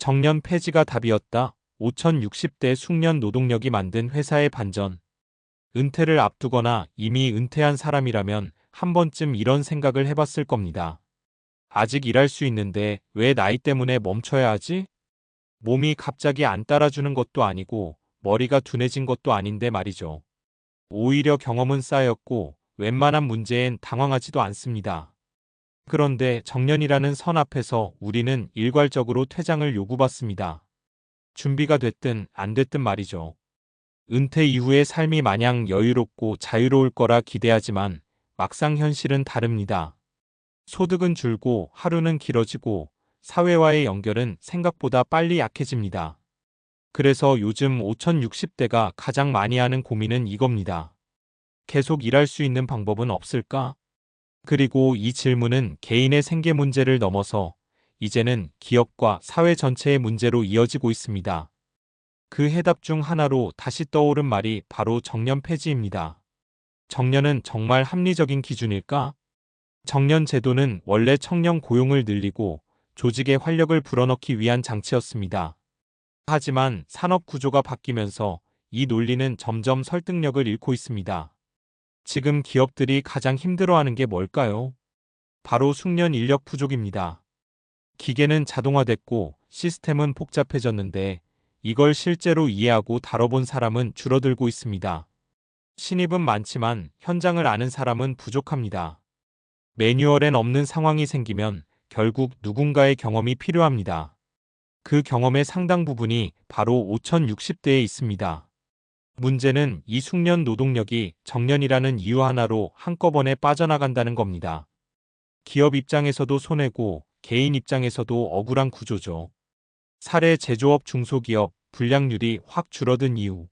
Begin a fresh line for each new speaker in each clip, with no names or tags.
정년 폐지가 답이었다. 5060대 숙련 노동력이 만든 회사의 반전. 은퇴를 앞두거나 이미 은퇴한 사람이라면 한 번쯤 이런 생각을 해봤을 겁니다. 아직 일할 수 있는데 왜 나이 때문에 멈춰야 하지? 몸이 갑자기 안 따라주는 것도 아니고 머리가 둔해진 것도 아닌데 말이죠. 오히려 경험은 쌓였고 웬만한 문제엔 당황하지도 않습니다. 그런데 정년이라는 선 앞에서 우리는 일괄적으로 퇴장을 요구받습니다. 준비가 됐든 안 됐든 말이죠. 은퇴 이후의 삶이 마냥 여유롭고 자유로울 거라 기대하지만 막상 현실은 다릅니다. 소득은 줄고 하루는 길어지고 사회와의 연결은 생각보다 빨리 약해집니다. 그래서 요즘 5060대가 가장 많이 하는 고민은 이겁니다. 계속 일할 수 있는 방법은 없을까? 그리고 이 질문은 개인의 생계 문제를 넘어서 이제는 기업과 사회 전체의 문제로 이어지고 있습니다. 그 해답 중 하나로 다시 떠오른 말이 바로 정년 폐지입니다. 정년은 정말 합리적인 기준일까? 정년 제도는 원래 청년 고용을 늘리고 조직의 활력을 불어넣기 위한 장치였습니다. 하지만 산업 구조가 바뀌면서 이 논리는 점점 설득력을 잃고 있습니다. 지금 기업들이 가장 힘들어하는 게 뭘까요? 바로 숙련 인력 부족입니다. 기계는 자동화됐고 시스템은 복잡해졌는데 이걸 실제로 이해하고 다뤄본 사람은 줄어들고 있습니다. 신입은 많지만 현장을 아는 사람은 부족합니다. 매뉴얼엔 없는 상황이 생기면 결국 누군가의 경험이 필요합니다. 그 경험의 상당 부분이 바로 5060대에 있습니다. 문제는 이 숙련 노동력이 정년이라는 이유 하나로 한꺼번에 빠져나간다는 겁니다. 기업 입장에서도 손해고 개인 입장에서도 억울한 구조죠. 사례 제조업 중소기업 불량률이 확 줄어든 이유.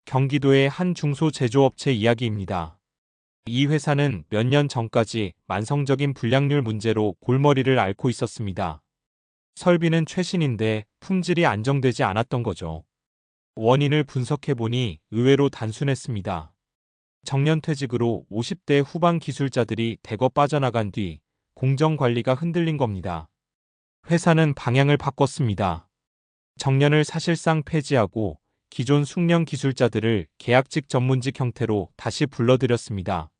경기도의 한 중소제조업체 이야기입니다. 이 회사는 몇 년 전까지 만성적인 불량률 문제로 골머리를 앓고 있었습니다. 설비는 최신인데 품질이 안정되지 않았던 거죠. 원인을 분석해보니 의외로 단순했습니다. 정년퇴직으로 50대 후반 기술자들이 대거 빠져나간 뒤 공정관리가 흔들린 겁니다. 회사는 방향을 바꿨습니다. 정년을 사실상 폐지하고 기존 숙련 기술자들을 계약직 전문직 형태로 다시 불러들였습니다.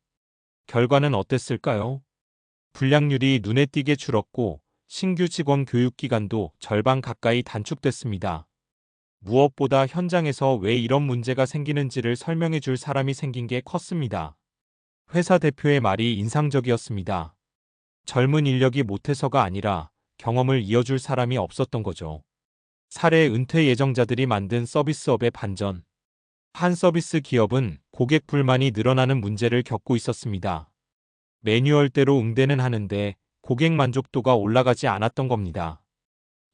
결과는 어땠을까요? 불량률이 눈에 띄게 줄었고 신규 직원 교육 기간도 절반 가까이 단축됐습니다. 무엇보다 현장에서 왜 이런 문제가 생기는지를 설명해 줄 사람이 생긴 게 컸습니다. 회사 대표의 말이 인상적이었습니다. 젊은 인력이 못해서가 아니라 경험을 이어줄 사람이 없었던 거죠. 사례 은퇴 예정자들이 만든 서비스업의 반전. 한 서비스 기업은 고객 불만이 늘어나는 문제를 겪고 있었습니다. 매뉴얼대로 응대는 하는데 고객 만족도가 올라가지 않았던 겁니다.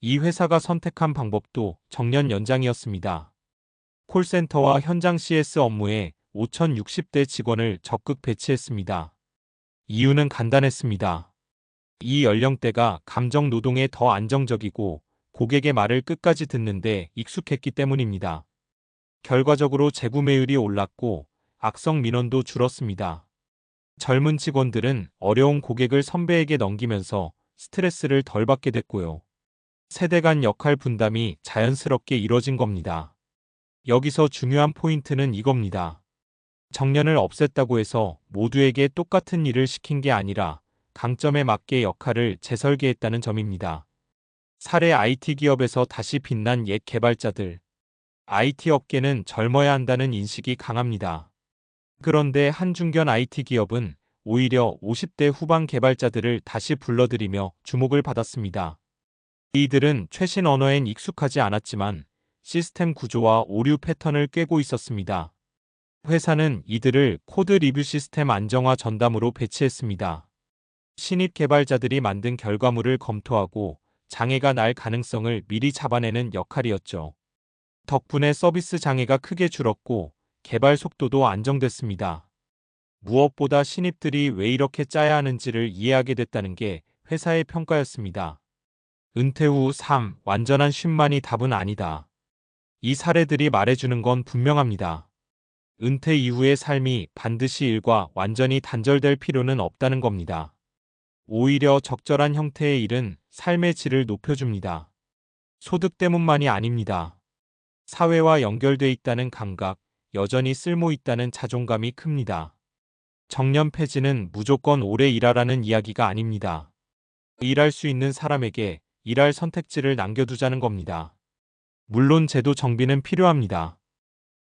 이 회사가 선택한 방법도 정년 연장이었습니다. 콜센터와 현장 CS 업무에 5060대 직원을 적극 배치했습니다. 이유는 간단했습니다. 이 연령대가 감정 노동에 더 안정적이고 고객의 말을 끝까지 듣는데 익숙했기 때문입니다. 결과적으로 재구매율이 올랐고 악성 민원도 줄었습니다. 젊은 직원들은 어려운 고객을 선배에게 넘기면서 스트레스를 덜 받게 됐고요. 세대 간 역할 분담이 자연스럽게 이뤄진 겁니다. 여기서 중요한 포인트는 이겁니다. 정년을 없앴다고 해서 모두에게 똑같은 일을 시킨 게 아니라 강점에 맞게 역할을 재설계했다는 점입니다. 사례 IT 기업에서 다시 빛난 옛 개발자들. IT 업계는 젊어야 한다는 인식이 강합니다. 그런데 한 중견 IT 기업은 오히려 50대 후반 개발자들을 다시 불러들이며 주목을 받았습니다. 이들은 최신 언어엔 익숙하지 않았지만 시스템 구조와 오류 패턴을 꿰고 있었습니다. 회사는 이들을 코드 리뷰 시스템 안정화 전담으로 배치했습니다. 신입 개발자들이 만든 결과물을 검토하고 장애가 날 가능성을 미리 잡아내는 역할이었죠. 덕분에 서비스 장애가 크게 줄었고 개발 속도도 안정됐습니다. 무엇보다 신입들이 왜 이렇게 짜야 하는지를 이해하게 됐다는 게 회사의 평가였습니다. 은퇴 후 삶, 완전한 쉼만이 답은 아니다. 이 사례들이 말해주는 건 분명합니다. 은퇴 이후의 삶이 반드시 일과 완전히 단절될 필요는 없다는 겁니다. 오히려 적절한 형태의 일은 삶의 질을 높여줍니다. 소득 때문만이 아닙니다. 사회와 연결돼 있다는 감각, 여전히 쓸모 있다는 자존감이 큽니다. 정년 폐지는 무조건 오래 일하라는 이야기가 아닙니다. 일할 수 있는 사람에게 일할 선택지를 남겨두자는 겁니다. 물론 제도 정비는 필요합니다.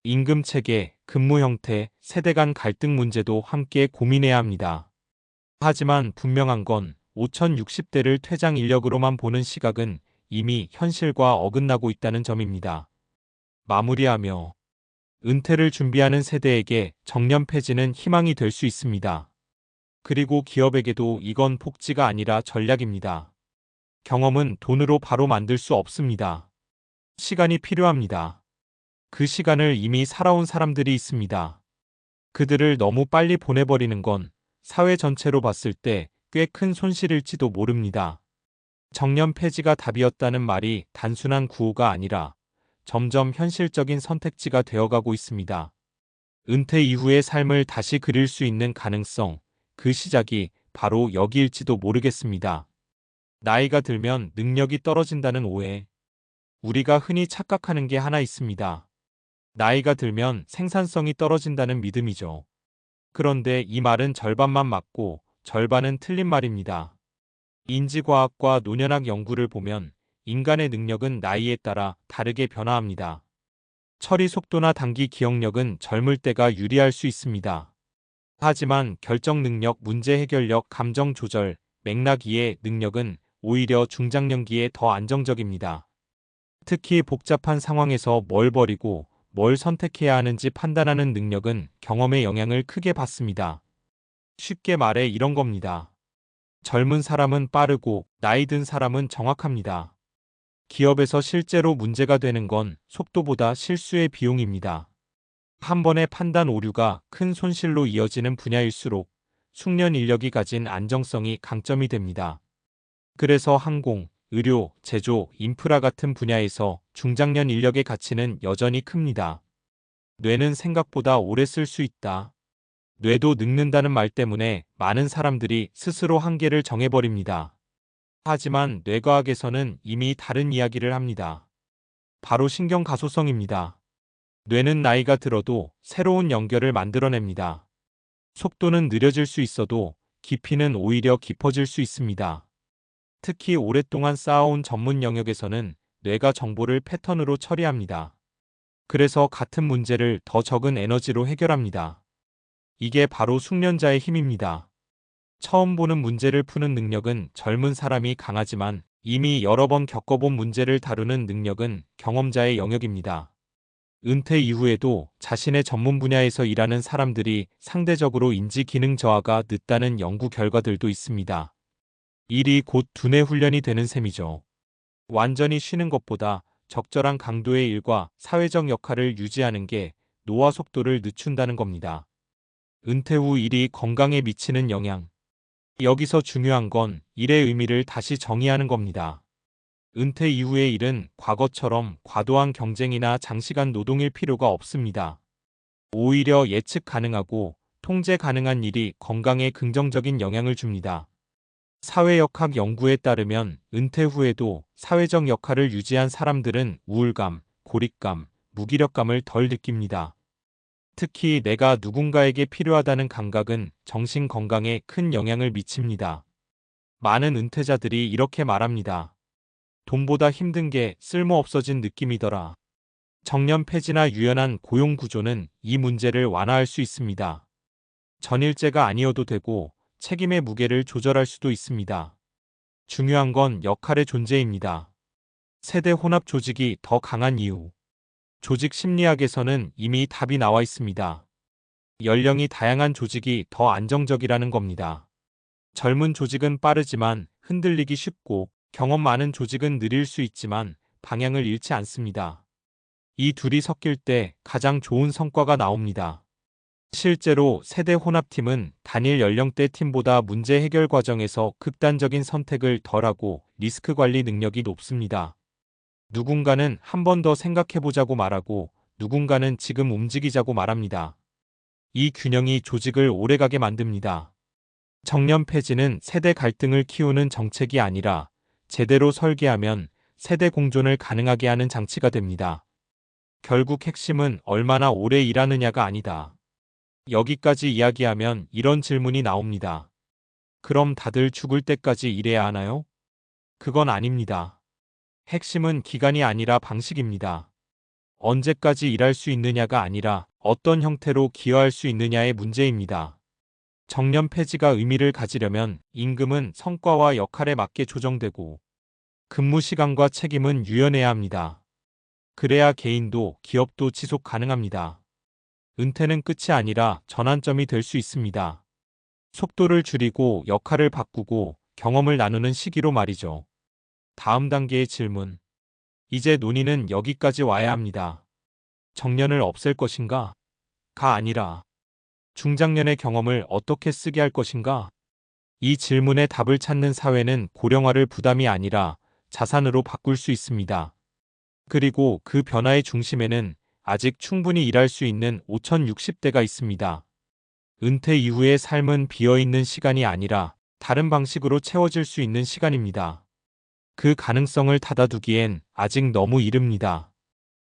임금 체계, 근무 형태, 세대 간 갈등 문제도 함께 고민해야 합니다. 하지만 분명한 건 5060대를 퇴장 인력으로만 보는 시각은 이미 현실과 어긋나고 있다는 점입니다. 마무리하며 은퇴를 준비하는 세대에게 정년 폐지는 희망이 될 수 있습니다. 그리고 기업에게도 이건 복지가 아니라 전략입니다. 경험은 돈으로 바로 만들 수 없습니다. 시간이 필요합니다. 그 시간을 이미 살아온 사람들이 있습니다. 그들을 너무 빨리 보내버리는 건 사회 전체로 봤을 때 꽤 큰 손실일지도 모릅니다. 정년 폐지가 답이었다는 말이 단순한 구호가 아니라 점점 현실적인 선택지가 되어가고 있습니다. 은퇴 이후의 삶을 다시 그릴 수 있는 가능성, 그 시작이 바로 여기일지도 모르겠습니다. 나이가 들면 능력이 떨어진다는 오해. 우리가 흔히 착각하는 게 하나 있습니다. 나이가 들면 생산성이 떨어진다는 믿음이죠. 그런데 이 말은 절반만 맞고 절반은 틀린 말입니다. 인지과학과 노년학 연구를 보면 인간의 능력은 나이에 따라 다르게 변화합니다. 처리 속도나 단기 기억력은 젊을 때가 유리할 수 있습니다. 하지만 결정 능력, 문제 해결력, 감정 조절, 맥락 이해 능력은 오히려 중장년기에 더 안정적입니다. 특히 복잡한 상황에서 뭘 버리고 뭘 선택해야 하는지 판단하는 능력은 경험의 영향을 크게 받습니다. 쉽게 말해 이런 겁니다. 젊은 사람은 빠르고 나이 든 사람은 정확합니다. 기업에서 실제로 문제가 되는 건 속도보다 실수의 비용입니다. 한 번의 판단 오류가 큰 손실로 이어지는 분야일수록 숙련 인력이 가진 안정성이 강점이 됩니다. 그래서 항공, 의료, 제조, 인프라 같은 분야에서 중장년 인력의 가치는 여전히 큽니다. 뇌는 생각보다 오래 쓸 수 있다. 뇌도 늙는다는 말 때문에 많은 사람들이 스스로 한계를 정해버립니다. 하지만 뇌과학에서는 이미 다른 이야기를 합니다. 바로 신경가소성입니다. 뇌는 나이가 들어도 새로운 연결을 만들어냅니다. 속도는 느려질 수 있어도 깊이는 오히려 깊어질 수 있습니다. 특히 오랫동안 쌓아온 전문 영역에서는 뇌가 정보를 패턴으로 처리합니다. 그래서 같은 문제를 더 적은 에너지로 해결합니다. 이게 바로 숙련자의 힘입니다. 처음 보는 문제를 푸는 능력은 젊은 사람이 강하지만 이미 여러 번 겪어본 문제를 다루는 능력은 경험자의 영역입니다. 은퇴 이후에도 자신의 전문 분야에서 일하는 사람들이 상대적으로 인지 기능 저하가 늦다는 연구 결과들도 있습니다. 일이 곧 두뇌 훈련이 되는 셈이죠. 완전히 쉬는 것보다 적절한 강도의 일과 사회적 역할을 유지하는 게 노화 속도를 늦춘다는 겁니다. 은퇴 후 일이 건강에 미치는 영향. 여기서 중요한 건 일의 의미를 다시 정의하는 겁니다. 은퇴 이후의 일은 과거처럼 과도한 경쟁이나 장시간 노동일 필요가 없습니다. 오히려 예측 가능하고 통제 가능한 일이 건강에 긍정적인 영향을 줍니다. 사회역학 연구에 따르면 은퇴 후에도 사회적 역할을 유지한 사람들은 우울감, 고립감, 무기력감을 덜 느낍니다. 특히 내가 누군가에게 필요하다는 감각은 정신 건강에 큰 영향을 미칩니다. 많은 은퇴자들이 이렇게 말합니다. 돈보다 힘든 게 쓸모없어진 느낌이더라. 정년 폐지나 유연한 고용 구조는 이 문제를 완화할 수 있습니다. 전일제가 아니어도 되고 책임의 무게를 조절할 수도 있습니다. 중요한 건 역할의 존재입니다. 세대 혼합 조직이 더 강한 이유. 조직 심리학에서는 이미 답이 나와 있습니다. 연령이 다양한 조직이 더 안정적이라는 겁니다. 젊은 조직은 빠르지만 흔들리기 쉽고 경험 많은 조직은 느릴 수 있지만 방향을 잃지 않습니다. 이 둘이 섞일 때 가장 좋은 성과가 나옵니다. 실제로 세대 혼합팀은 단일 연령대 팀보다 문제 해결 과정에서 극단적인 선택을 덜하고 리스크 관리 능력이 높습니다. 누군가는 한 번 더 생각해보자고 말하고 누군가는 지금 움직이자고 말합니다. 이 균형이 조직을 오래가게 만듭니다. 정년 폐지는 세대 갈등을 키우는 정책이 아니라 제대로 설계하면 세대 공존을 가능하게 하는 장치가 됩니다. 결국 핵심은 얼마나 오래 일하느냐가 아니다. 여기까지 이야기하면 이런 질문이 나옵니다. 그럼 다들 죽을 때까지 일해야 하나요? 그건 아닙니다. 핵심은 기간이 아니라 방식입니다. 언제까지 일할 수 있느냐가 아니라 어떤 형태로 기여할 수 있느냐의 문제입니다. 정년 폐지가 의미를 가지려면 임금은 성과와 역할에 맞게 조정되고 근무 시간과 책임은 유연해야 합니다. 그래야 개인도 기업도 지속 가능합니다. 은퇴는 끝이 아니라 전환점이 될 수 있습니다. 속도를 줄이고 역할을 바꾸고 경험을 나누는 시기로 말이죠. 다음 단계의 질문. 이제 논의는 여기까지 와야 합니다. 정년을 없앨 것인가? 가 아니라 중장년의 경험을 어떻게 쓰게 할 것인가? 이 질문에 답을 찾는 사회는 고령화를 부담이 아니라 자산으로 바꿀 수 있습니다. 그리고 그 변화의 중심에는 아직 충분히 일할 수 있는 5060대가 있습니다. 은퇴 이후의 삶은 비어있는 시간이 아니라 다른 방식으로 채워질 수 있는 시간입니다. 그 가능성을 닫아두기엔 아직 너무 이릅니다.